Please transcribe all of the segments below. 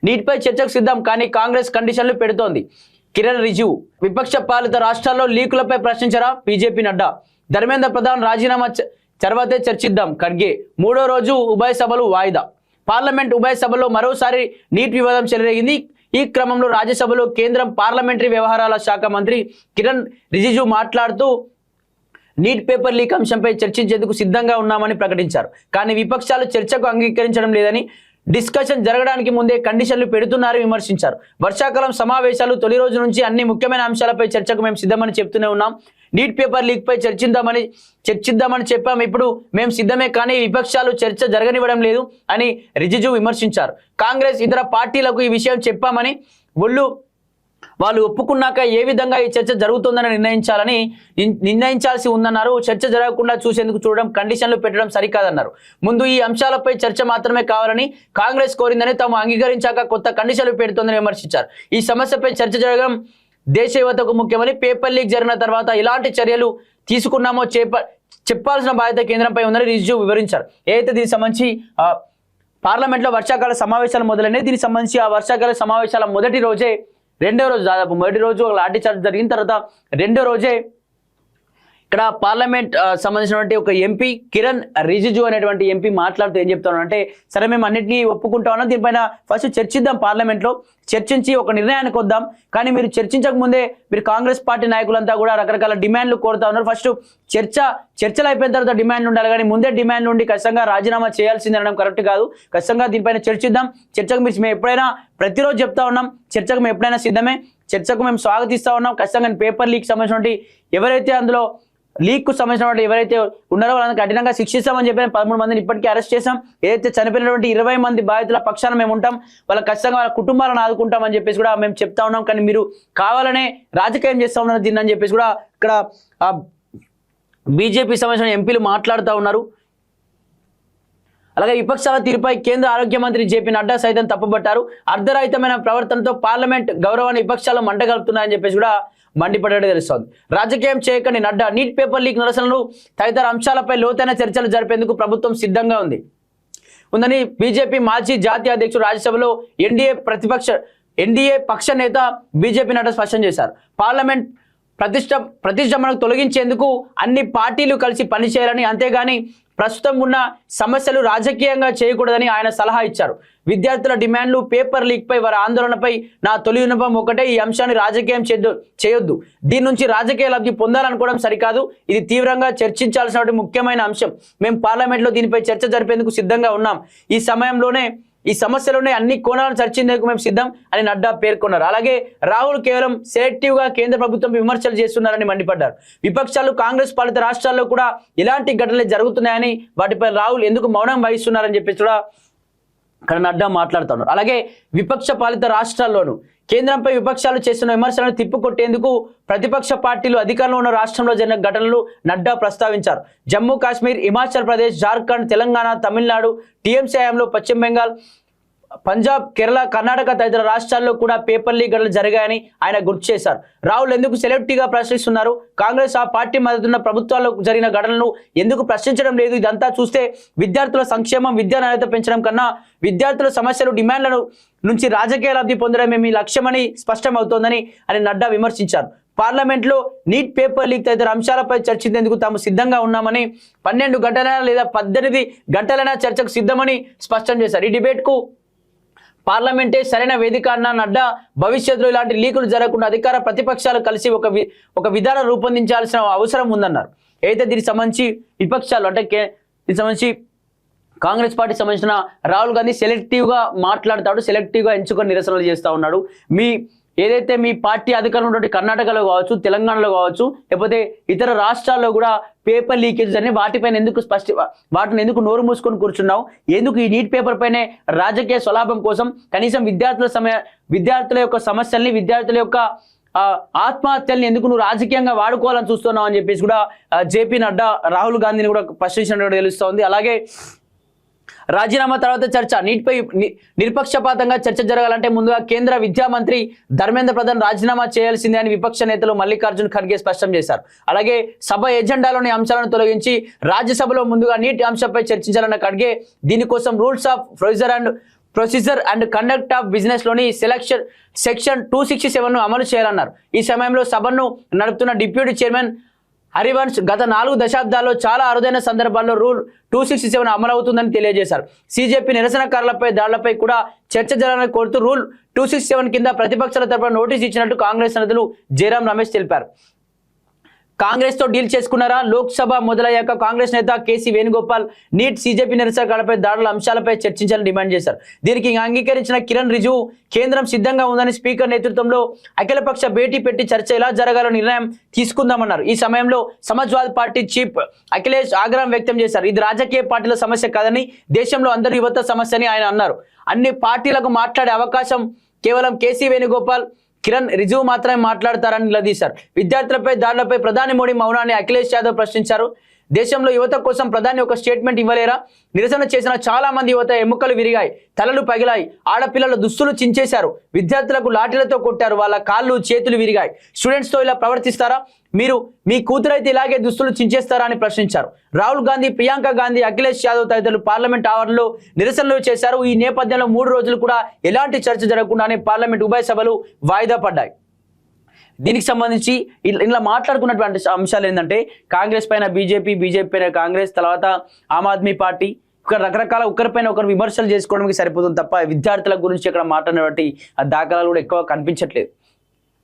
నీటిపై చర్చకు సిద్ధం కానీ కాంగ్రెస్ కండిషన్లు పెడుతోంది. కిరణ్ రిజిజు విపక్ష పాలిత రాష్ట్రాల్లో లీకులపై ప్రశ్నించరా బీజేపీ నడ్డా. ధర్మేంద్ర ప్రధాన్ రాజీనామా తర్వాతే చర్చిద్దాం ఖర్గే. మూడో రోజు ఉభయ సభలు వాయిదా. పార్లమెంట్ ఉభయ సభలో మరోసారి నీట్ వివాదం చెలరేగింది. ఈ క్రమంలో రాజ్యసభలో కేంద్రం పార్లమెంటరీ వ్యవహారాల శాఖ మంత్రి కిరణ్ రిజిజు మాట్లాడుతూ నీట్ పేపర్ లీక్ అంశంపై చర్చించేందుకు సిద్ధంగా ఉన్నామని ప్రకటించారు. కానీ విపక్షాలు చర్చకు అంగీకరించడం లేదని, డిస్కషన్ జరగడానికి ముందే కండిషన్లు పెడుతున్నారని విమర్శించారు. వర్షాకాలం సమావేశాలు తొలి రోజు నుంచి అన్ని ముఖ్యమైన అంశాలపై చర్చకు మేము సిద్ధమని చెప్తూనే ఉన్నాం. నీట్ పేపర్ లీక్ పై చర్చిద్దామని చెప్పాం. ఇప్పుడు మేము సిద్ధమే కానీ విపక్షాలు చర్చ జరగనివ్వడం లేదు అని రిజిజు విమర్శించారు. కాంగ్రెస్ ఇతర పార్టీలకు ఈ విషయం చెప్పామని, వాళ్ళు ఒప్పుకున్నాక ఏ విధంగా ఈ చర్చ జరుగుతుందని నిర్ణయించాల్సి ఉందన్నారు. చర్చ జరగకుండా చూడడం, కండిషన్లు పెట్టడం సరికాదన్నారు. ముందు ఈ అంశాలపై చర్చ మాత్రమే కావాలని కాంగ్రెస్ కోరిందని, తాము అంగీకరించాక కొత్త కండిషన్లు పెడుతోందని విమర్శించారు. ఈ సమస్యపై చర్చ జరగడం దేశ యువతకు ముఖ్యమని, పేపర్ లీక్ జరిగిన తర్వాత ఇలాంటి చర్యలు తీసుకున్నామో చెప్పాల్సిన బాధ్యత కేంద్రంపై ఉందని రిజిజు వివరించారు. ఏదైతే దీనికి సంబంధించి పార్లమెంట్లో వర్షాకాల సమావేశాలు మొదలైనవి. దీనికి సంబంధించి ఆ వర్షాకాల సమావేశాల రెండో రోజు దాదాపు మొదటి రోజు లాఠీ చార్జ్ జరిగిన తర్వాత రెండో రోజే ఇక్కడ పార్లమెంట్ సంబంధించినటువంటి ఒక ఎంపీ కిరణ్ రిజిజు అనేటువంటి ఎంపీ మాట్లాడుతూ ఏం చెప్తాను అంటే, సరే మేము అన్నింటినీ ఒప్పుకుంటా ఉన్నాం, దీనిపైన ఫస్ట్ చర్చిద్దాం, పార్లమెంట్లో చర్చించి ఒక నిర్ణయానికి వద్దాం. కానీ మీరు చర్చించక ముందే మీరు కాంగ్రెస్ పార్టీ నాయకులంతా కూడా రకరకాల డిమాండ్లు కోరుతా ఉన్నారు. ఫస్ట్ చర్చలు అయిపోయిన తర్వాత డిమాండ్లు ఉండాలి, కానీ ముందే డిమాండ్లు ఉండి ఖచ్చితంగా రాజీనామా చేయాల్సింది అనడం కరెక్ట్ కాదు. ఖచ్చితంగా దీనిపైన చర్చిద్దాం. చర్చకు మేము ఎప్పుడైనా ప్రతిరోజు చెప్తా ఉన్నాం, చర్చకు మేము ఎప్పుడైనా సిద్ధమే, చర్చకు మేము స్వాగతిస్తూ ఉన్నాం. ఖచ్చితంగా పేపర్ లీక్ సంబంధించినటువంటి ఎవరైతే అందులో లీక్కు సంబంధించిన వాళ్ళు ఎవరైతే ఉన్నారో వాళ్ళని కఠినంగా శిక్షిస్తామని చెప్పి 13 మందిని ఇప్పటికీ అరెస్ట్ చేశాం. ఏదైతే చనిపోయినటువంటి 20 మంది బాధితుల పక్షాన మేము ఉంటాం, వాళ్ళ ఖచ్చితంగా వాళ్ళ కుటుంబాలను ఆదుకుంటామని చెప్పేసి కూడా మేము చెప్తా ఉన్నాం. కానీ మీరు కావాలనే రాజకీయం చేస్తూ ఉన్నారు దీన్ని అని చెప్పేసి కూడా ఇక్కడ బీజేపీ సంబంధించిన ఎంపీలు మాట్లాడుతూ ఉన్నారు. అలాగే విపక్షాల తీరుపై కేంద్ర ఆరోగ్య మంత్రి జేపీ నడ్డా సైతం తప్పుబట్టారు. అర్ధరహితమైన ప్రవర్తనతో పార్లమెంట్ గౌరవాన్ని విపక్షాలు మంటగలుపుతున్నాయని చెప్పేసి కూడా మండిపడ్డట్టు తెలుస్తోంది. రాజకీయం చేయకని నడ్డా. నీట్ పేపర్ లీక్ నిరసనలు తదితర అంశాలపై లోతైన చర్చలు జరిపేందుకు ప్రభుత్వం సిద్ధంగా ఉందని బీజేపీ మాజీ జాతీయ అధ్యక్షుడు రాజ్యసభలో ఎన్డీఏ పక్ష నేత బీజేపీ నడ్డా స్పష్టం చేశారు. పార్లమెంట్ ప్రతిష్టంభనకు తొలగించేందుకు అన్ని పార్టీలు కలిసి పనిచేయాలని, అంతేగాని ప్రస్తుతం ఉన్న సమస్యలు రాజకీయంగా చేయకూడదని ఆయన సలహా ఇచ్చారు. విద్యార్థుల డిమాండ్లు, పేపర్ లీక్ పై వారి ఆందోళనపై నా తొలి విన్నపం ఒకటే, ఈ అంశాన్ని రాజకీయం చేయొద్దు. దీని నుంచి రాజకీయ లబ్ధి పొందాలనుకోవడం సరికాదు. ఇది తీవ్రంగా చర్చించాల్సిన ముఖ్యమైన అంశం. మేము పార్లమెంట్లో దీనిపై చర్చ జరిపేందుకు సిద్ధంగా ఉన్నాం. ఈ సమస్యలోనే అన్ని కోణాలను చర్చించేందుకు మేము సిద్ధం అని నడ్డా పేర్కొన్నారు. అలాగే రాహుల్ కేవలం సెలెక్టివ్ గా కేంద్ర ప్రభుత్వం విమర్శలు చేస్తున్నారని మండిపడ్డారు. విపక్షాలు కాంగ్రెస్ పాలిత రాష్ట్రాల్లో కూడా ఇలాంటి ఘటనలు జరుగుతున్నాయని, వాటిపై రాహుల్ ఎందుకు మౌనం వహిస్తున్నారని చెప్పేసి కూడా ఇక్కడ నడ్డా మాట్లాడుతున్నారు. అలాగే విపక్ష పాలిత రాష్ట్రాల్లోనూ కేంద్రంపై విపక్షాలు చేస్తున్న విమర్శలను తిప్పుకొట్టేందుకు ప్రతిపక్ష పార్టీలు అధికారంలో ఉన్న రాష్ట్రంలో జరిగిన ఘటనలు నడ్డా ప్రస్తావించారు. జమ్మూ కాశ్మీర్, హిమాచల్ ప్రదేశ్, జార్ఖండ్, తెలంగాణ, తమిళనాడు, టీఎంసీ హయాంలో పశ్చిమ బెంగాల్, పంజాబ్, కేరళ, కర్ణాటక తదితర రాష్ట్రాల్లో కూడా పేపర్ లీక్ ఘటనలు జరిగాయని ఆయన గుర్తు చేశారు. రాహుల్ ఎందుకు సెలెక్టివ్గా ప్రశ్నిస్తున్నారు? కాంగ్రెస్ ఆ పార్టీ మద్దతున్న ప్రభుత్వాల్లో జరిగిన ఘటనలను ఎందుకు ప్రశ్నించడం లేదు? ఇదంతా చూస్తే విద్యార్థుల సంక్షేమం, విద్యా నాణ్యత పెంచడం కన్నా విద్యార్థుల సమస్యలు, డిమాండ్లను నుంచి రాజకీయ లబ్ధి పొందడమే మీ లక్ష్యమని స్పష్టమవుతోందని నడ్డా విమర్శించారు. పార్లమెంట్లో నీట్ పేపర్ లీక్ తదితర అంశాలపై చర్చించేందుకు తాము సిద్ధంగా ఉన్నామని, 12 గంటలైనా లేదా 18 గంటలైనా చర్చకు సిద్ధమని స్పష్టం చేశారు. ఈ డిబేట్కు పార్లమెంటే సరైన వేదిక అన్న నడ్డా, భవిష్యత్తులో ఇలాంటి లీకులు జరగకుండా అధికార ప్రతిపక్షాలు కలిసి ఒక విధానం రూపొందించాల్సిన అవసరం ఉందన్నారు. అయితే దీనికి సంబంధించి విపక్షాలు అంటే దీనికి సంబంధించి కాంగ్రెస్ పార్టీ సంబంధించిన రాహుల్ గాంధీ సెలెక్టివ్గా మాట్లాడతాడు, సెలెక్టివ్గా ఎంచుకొని నిరసనలు చేస్తూ ఉన్నాడు. ఏదైతే మీ పార్టీ అధికారంలో ఉన్నటువంటి కర్ణాటకలో కావచ్చు, తెలంగాణలో కావచ్చు, లేకపోతే ఇతర రాష్ట్రాల్లో కూడా పేపర్ లీకేజ్ అని వాటిపైన వాటిని ఎందుకు నోరు మూసుకొని కూర్చున్నావు? ఎందుకు ఈ నీట్ పేపర్ పైనే రాజకీయ స్వలాభం కోసం కనీసం విద్యార్థుల యొక్క సమస్యల్ని, విద్యార్థుల యొక్క ఆత్మహత్యల్ని ఎందుకు నువ్వు రాజకీయంగా వాడుకోవాలని చూస్తున్నావు అని చెప్పేసి కూడా జేపీ నడ్డా రాహుల్ గాంధీని కూడా ప్రశ్నించినట్టు తెలుస్తోంది. అలాగే రాజీనామా తర్వాత చర్చ. నీట్పై నిష్పక్షపాతంగా చర్చ జరగాలంటే ముందుగా కేంద్ర విద్యా మంత్రి ధర్మేంద్ర ప్రధాన్ రాజీనామా చేయాల్సిందే అని విపక్ష నేతలు మల్లికార్జున్ ఖర్గే స్పష్టం చేశారు. అలాగే సభ ఎజెండాలోని అంశాలను తొలగించి రాజ్యసభలో ముందుగా నీట్ అంశంపై చర్చించాలన్న ఖర్గే దీనికోసం rules of procedure and conduct of business లోని సెక్షన్ 267 ను అమలు చేయాలన్నారు. ఈ సమయంలో సభను నడుపుతున్న డిప్యూటీ చైర్మన్ హరివంశ్ గత 4 దశాబ్దాల్లో చాలా అరుదైన సందర్భాల్లో రూల్ 267 అమలవుతుందని తెలియజేశారు. సిజేపీ నిరసనకారులపై దాడులపై కూడా చర్చ జరగాలని కోరుతూ రూల్ 267 కింద ప్రతిపక్షాల తరపున నోటీస్ ఇచ్చినట్టు కాంగ్రెస్ నేతలు జయరాం రమేష్ తెలిపారు. కాంగ్రెస్ తో డీల్ చేసుకున్నారా? లోక్సభ మొదలయ్యాక కాంగ్రెస్ నేత కేసీ వేణుగోపాల్ నీట్ సిజేపీ నిరసనకారులపై దాడుల అంశాలపై చర్చించాలని డిమాండ్ చేశారు. దీనికి అంగీకరించిన కిరణ్ రిజిజు కేంద్రం సిద్ధంగా ఉందని స్పీకర్ నేతృత్వంలో అఖిలపక్ష భేటీ పెట్టి చర్చ ఎలా జరగాలో నిర్ణయం తీసుకుందామన్నారు. ఈ సమయంలో సమాజ్వాదీ పార్టీ చీఫ్ అఖిలేష్ ఆగ్రహం వ్యక్తం చేశారు. ఇది రాజకీయ పార్టీల సమస్య కాదని దేశంలో అందరి యువత సమస్య అని ఆయన అన్నారు. అన్ని పార్టీలకు మాట్లాడే అవకాశం కేవలం కేసీ వేణుగోపాల్ కిరణ్ రిజిజు మాత్రమే మాట్లాడతారని నిలదీశారు. విద్యార్థులపై దాడులపై ప్రధాని మోడీ మౌనాన్ని అఖిలేష్ యాదవ్ ప్రశ్నించారు. దేశంలో యువత కోసం ప్రధాని ఒక స్టేట్మెంట్ ఇవ్వలేరా? నిరసన చేసిన చాలా మంది యువత ఎముకలు విరిగాయి, తలలు పగిలాయి, ఆడపిల్లల దుస్తులు చించేశారు, విద్యార్థులకు లాఠీలతో కొట్టారు, వాళ్ళ కాళ్ళు చేతులు విరిగాయి. స్టూడెంట్స్తో ఇలా ప్రవర్తిస్తారా? మీరు మీ కూతురైతే ఇలాగే దుస్తులు చించేస్తారా అని ప్రశ్నించారు. రాహుల్ గాంధీ, ప్రియాంక గాంధీ, అఖిలేష్ యాదవ్ తదితరులు పార్లమెంట్ ఆవరణలో నిరసనలు చేశారు. ఈ నేపథ్యంలో 3 రోజులు కూడా ఎలాంటి చర్చ జరగకుండానే పార్లమెంట్ ఉభయ సభలు వాయిదా పడ్డాయి. దీనికి సంబంధించి ఇలా మాట్లాడుకున్నటువంటి అంశాలు ఏంటంటే కాంగ్రెస్ పైన బీజేపీ పైన కాంగ్రెస్, తర్వాత ఆమ్ ఆద్మీ పార్టీ, రకరకాల ఒకరిపైన ఒకరు విమర్శలు చేసుకోవడానికి సరిపోతుంది తప్ప విద్యార్థుల గురించి ఇక్కడ మాట్లాడినటువంటి ఆ దాఖలాలు కూడా ఎక్కువ కనిపించట్లేదు.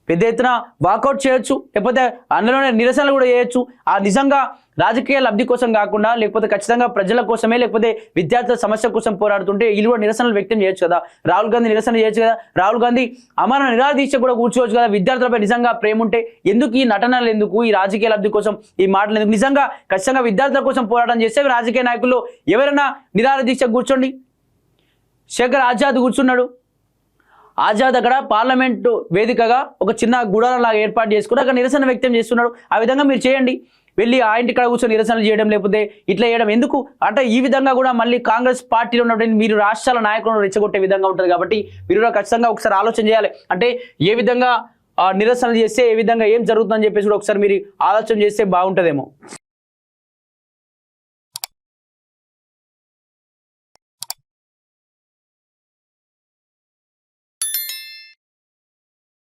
పెద్ద ఎత్తున వాకౌట్ చేయొచ్చు, లేకపోతే అందులోనే నిరసనలు కూడా చేయొచ్చు. ఆ నిజంగా రాజకీయ లబ్ధి కోసం కాకుండా లేకపోతే ఖచ్చితంగా ప్రజల కోసమే లేకపోతే విద్యార్థుల సమస్య కోసం పోరాడుతుంటే వీళ్ళు కూడా నిరసనలు వ్యక్తం చేయొచ్చు కదా. రాహుల్ గాంధీ నిరసన చేయొచ్చు కదా. రాహుల్ గాంధీ అమర నిరాదీక్ష కూడా కూర్చోవచ్చు కదా. విద్యార్థులపై నిజంగా ప్రేమ ఉంటే ఎందుకు ఈ నటనలు, ఎందుకు ఈ రాజకీయ లబ్ధి కోసం ఈ మాటలు ఎందుకు? నిజంగా ఖచ్చితంగా విద్యార్థుల కోసం పోరాటం చేస్తే రాజకీయ నాయకుల్లో ఎవరైనా నిరాదీక్ష కూర్చోండి. శేఖర్ ఆజాద్ కూర్చున్నాడు. ఆజాద్ అక్కడ పార్లమెంటు వేదికగా ఒక చిన్న గుడారం లాగా ఏర్పాటు చేసుకుని అక్కడ నిరసన వ్యక్తం చేస్తున్నాడు. ఆ విధంగా మీరు చేయండి. వెళ్ళి ఆ ఇంటి కాడ కూర్చొని నిరసనలు చేయడం లేకపోతే ఇట్లా చేయడం ఎందుకు అంటే ఈ విధంగా కూడా మళ్ళీ కాంగ్రెస్ పార్టీలో ఉన్నటువంటి మీరు రాష్ట్రాల నాయకులను రెచ్చగొట్టే విధంగా ఉంటుంది. కాబట్టి మీరు కూడా ఖచ్చితంగా ఒకసారి ఆలోచన చేయాలి. అంటే ఏ విధంగా నిరసనలు చేస్తే ఏ విధంగా ఏం జరుగుతుందని చెప్పేసి కూడా ఒకసారి మీరు ఆలోచన చేస్తే బాగుంటుందేమో.